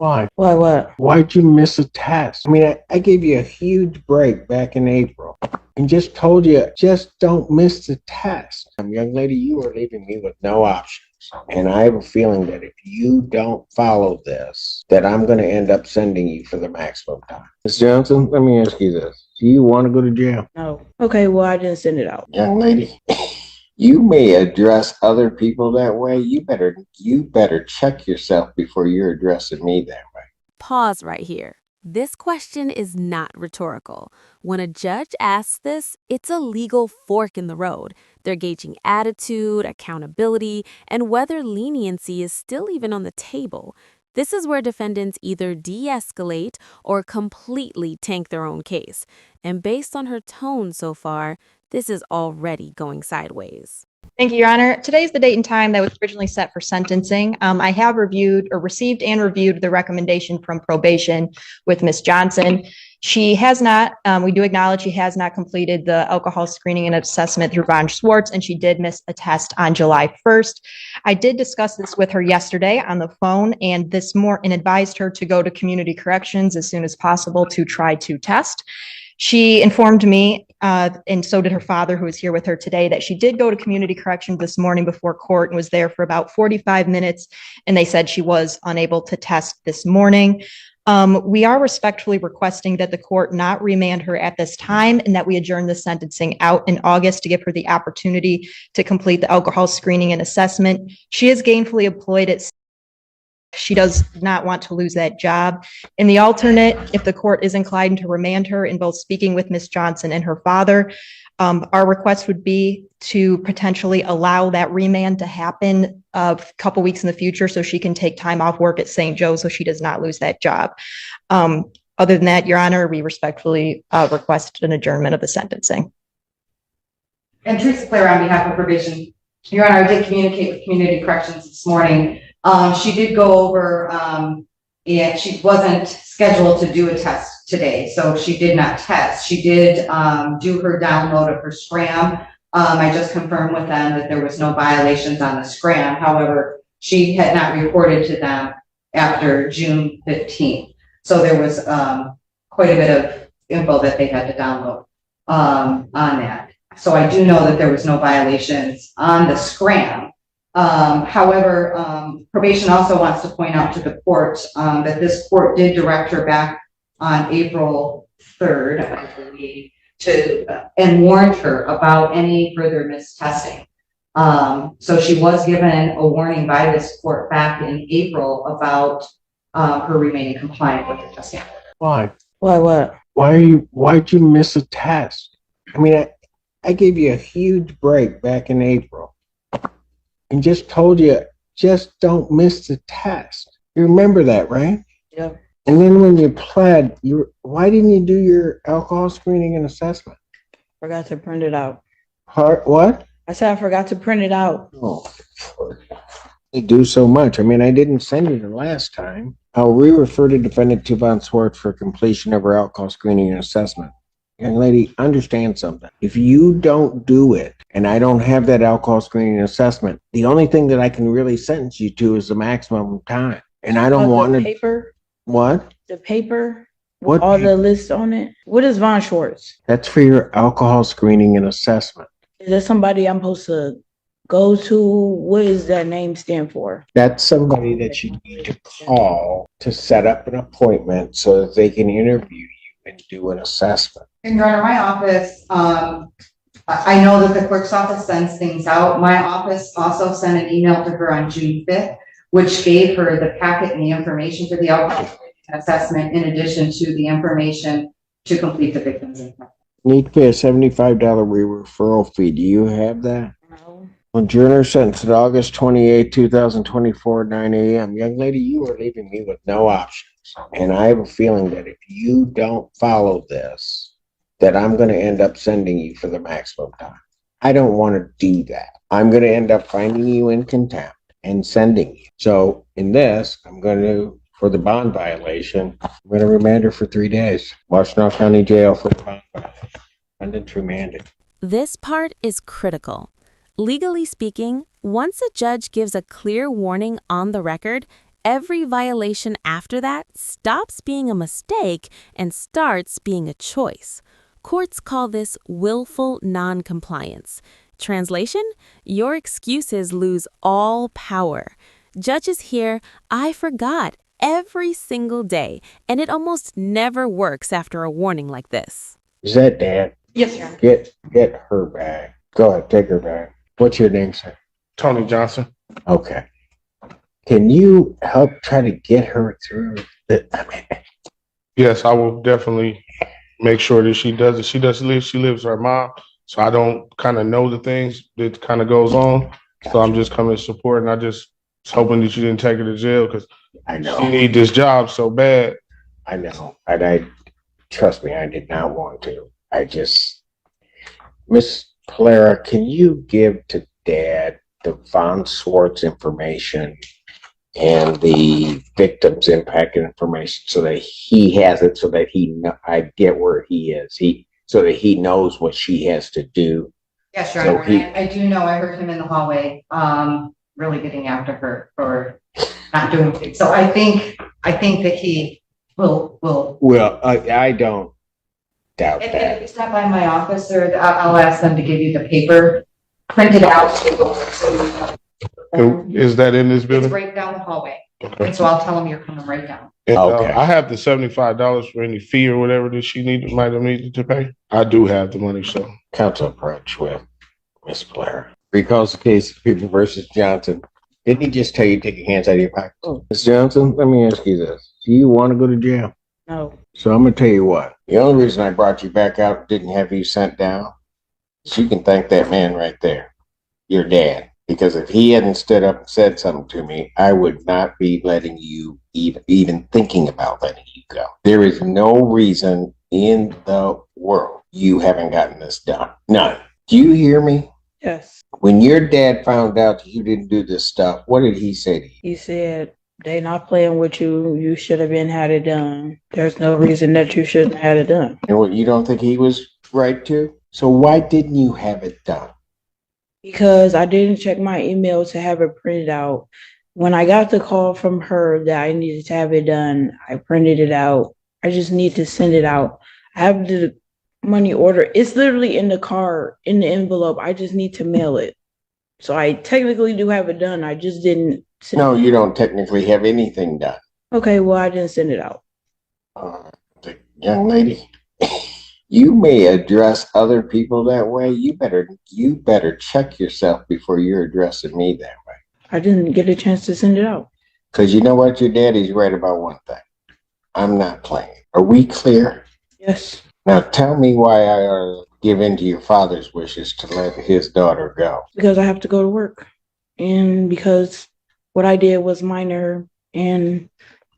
Why? Why what? Why'd you miss a test? I mean, I gave you a huge break back in April and just told you, just don't miss the test. Young lady, you are leaving me with no options. And I have a feeling that if you don't follow this, that I'm going to end up sending you for the maximum time. Ms. Johnson, let me ask you this. Do you want to go to jail? No. Okay, well, I didn't send it out. Young lady, you may address other people that way. You better check yourself before you're addressing me that way. Pause right here. This question is not rhetorical. When a judge asks this, it's a legal fork in the road. They're gauging attitude, accountability, and whether leniency is still even on the table. This is where defendants either de-escalate or completely tank their own case. And based on her tone so far, this is already going sideways. Thank you, Your Honor. Today's the date and time that was originally set for sentencing. I have received and reviewed the recommendation from probation with Ms. Johnson. She has not, we do acknowledge she has not completed the alcohol screening and assessment through Von Schwartz, and she did miss a test on July 1st. I did discuss this with her yesterday on the phone and advised her to go to community corrections as soon as possible to try to test. She informed me, and so did her father, who is here with her today, that she did go to community corrections this morning before court and was there for about 45 minutes, and they said she was unable to test this morning. We are respectfully requesting that the court not remand her at this time and that we adjourn the sentencing out in August to give her the opportunity to complete the alcohol screening and assessment. She is gainfully employed at She does not want to lose that job. In the alternate, if the court is inclined to remand her in both speaking with Ms. Johnson and her father, our request would be to potentially allow that remand to happen a couple weeks in the future so she can take time off work at St. Joe's so she does not lose that job. Other than that, Your Honor, we respectfully request an adjournment of the sentencing. And Teresa Claire on behalf of probation. Your Honor, I did communicate with community corrections this morning. She did go over, and she wasn't scheduled to do a test today, so she did not test. She did do her download of her SCRAM. I just confirmed with them that there was no violations on the SCRAM. However, she had not reported to them after June 15th. So there was quite a bit of info that they had to download on that. So I do know that there was no violations on the SCRAM. However, probation also wants to point out to the court that this court did direct her back on April 3rd, I believe, and warned her about any further mistesting. So she was given a warning by this court back in April about her remaining compliant with the testing. Why? Why what? Why'd you miss a test? I mean, I gave you a huge break back in April and just told you, just don't miss the test. You remember that, right? Yeah. And then when you pled, why didn't you do your alcohol screening and assessment? Forgot to print it out. What? I said I forgot to print it out. Oh, they do so much. I mean, I didn't send you the last time. I'll re-refer to defendant to Von Schwartz for completion of her alcohol screening and assessment. Young lady, understand something. If you don't do it, and I don't have that alcohol screening and assessment, the only thing that I can really sentence you to is the maximum time. And I don't want to. Paper? What? The paper? What? All the lists on it? What is Von Schwartz? That's for your alcohol screening and assessment. Is that somebody I'm supposed to go to? What does that name stand for? That's somebody that you need to call to set up an appointment so that they can interview you and do an assessment. And Your Honor, my office, I know that the clerk's office sends things out. My office also sent an email to her on June 5th, which gave her the packet and the information for the alcohol assessment in addition to the information to complete the victim's income. Need to pay a $75 referral fee. Do you have that? No. Adjourner sentenced August 28, 2024, 9 a.m. Young lady, you are leaving me with no options. And I have a feeling that if you don't follow this, that I'm going to end up sending you for the maximum time. I don't want to do that. I'm going to end up finding you in contempt and sending you. So in this, for the bond violation, I'm going to remand her for 3 days. Washtenaw County Jail for the bond violation. Defendant's remanded. This part is critical. Legally speaking, once a judge gives a clear warning on the record, Every violation after that stops being a mistake and starts being a choice. Courts call this willful noncompliance. Translation: your excuses lose all power. Judges hear, "I forgot," every single day, and it almost never works after a warning like this. Is that Dad? Yes, Your Honor. Get her back. Go ahead, take her back. What's your name, sir? Tony Johnson. Okay. Can you help try to get her through Yes, I will definitely make sure that she does it. She lives with her mom, so I don't kind of know the things that kind of goes on. So I'm just coming to support, and I just was hoping that you didn't take her to jail because I know. she need this job so bad. I know. And I trust me, I did not want to. Miss Polera, can you give to Dad the Von Swartz information and the victim's impact information so that he has it, so that I get where he is, so that he knows what she has to do. Yes, Your So Honor. I do know, I heard him in the hallway, really getting after her for not doing things. So I think that he will. Well, I don't doubt If that. you stop by my office, or I'll ask them to give you the paper printed out. And is that in this It's building? right down the hallway. Okay. And so I'll tell them you're coming right down. And, Okay. I have the $75 for any fee or whatever that she might have needed to pay. I do have the money, so. Counsel approach with Miss Polera. Recalls the case of People versus Johnson. Didn't he just tell you to take your hands out of your pockets? Oh. Miss Johnson, let me ask you this. Do you want to go to jail? No. So I'm going to tell you what. The only reason I brought you back out and didn't have you sent down is you can thank that man right there, your dad. Because if he hadn't stood up and said something to me, I would not be letting you even thinking about letting you go. There is no reason in the world you haven't gotten this done. None. Do you hear me? Yes. When your dad found out that you didn't do this stuff, what did he say to you? He said, "They not playing with you. You should have been had it done. There's no reason that you shouldn't have had it done." And what, you don't think he was right to? So why didn't you have it done? Because I didn't check my email to have it printed out. When I got the call from her that I needed to have it done, I printed it out. I just need to send it out. I have the money order. It's literally in the card, in the envelope. I just need to mail it. So I technically do have it done. I just didn't send No, it. you don't technically have anything done. Okay, well, I didn't send it out. The young lady, you may address other people that way. You better check yourself before you're addressing me that way. I didn't get a chance to send it out. Because you know what? Your daddy's right about one thing. I'm not playing. Are we clear? Yes. Now tell me why I ought to give in to your father's wishes to let his daughter go. Because I have to go to work. And because what I did was minor, and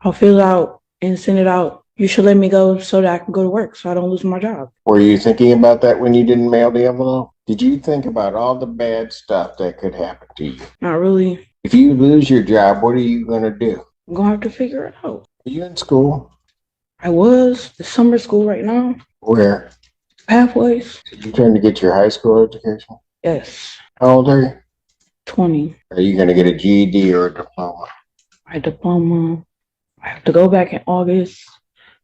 I'll fill it out and send it out. You should let me go so that I can go to work so I don't lose my job. Were you thinking about that when you didn't mail the envelope? Did you think about all the bad stuff that could happen to you? Not really. If you lose your job, what are you going to do? I'm going to have to figure it out. Are you in school? I was. The summer school right now. Where? Pathways. Are you trying to get your high school education? Yes. How old are you? 20. Are you going to get a GED or a diploma? My diploma. I have to go back in August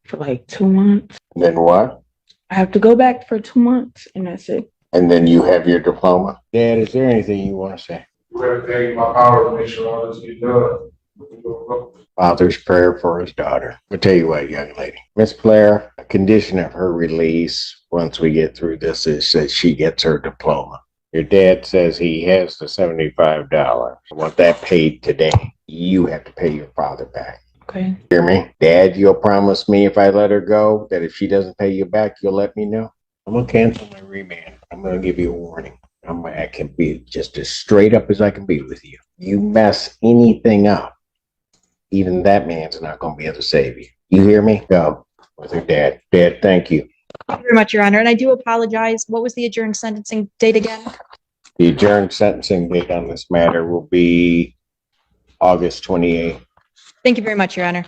for like 2 months. And then what? I have to go back for 2 months, and that's it. And then you have your diploma. Dad, is there anything you want to say? Do everything in my power to make sure all this gets done. Father's prayer for his daughter. I'll tell you what, young lady. Miss Blair, a condition of her release once we get through this is that she gets her diploma. Your dad says he has the $75. I want that paid today. You have to pay your father back. Okay. Hear me? Dad, you'll promise me if I let her go that if she doesn't pay you back, you'll let me know? I'm going to cancel my remand. I'm going to give you a warning. I can be just as straight up as I can be with you. You mess anything up, even that man's not going to be able to save you. You hear me? Go with her dad. Dad, thank you. Thank you very much, Your Honor. And I do apologize. What was the adjourned sentencing date again? The adjourned sentencing date on this matter will be August 28th. Thank you very much, Your Honor.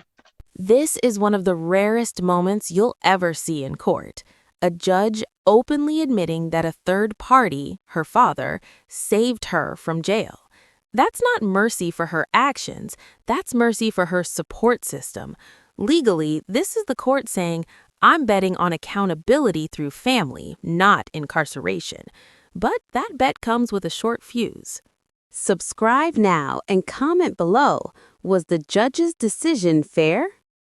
This is one of the rarest moments you'll ever see in court. A judge openly admitting that a third party, her father, saved her from jail. That's not mercy for her actions, that's mercy for her support system. Legally, this is the court saying, I'm betting on accountability through family, not incarceration. But that bet comes with a short fuse. Subscribe now and comment below. Was the judge's decision fair?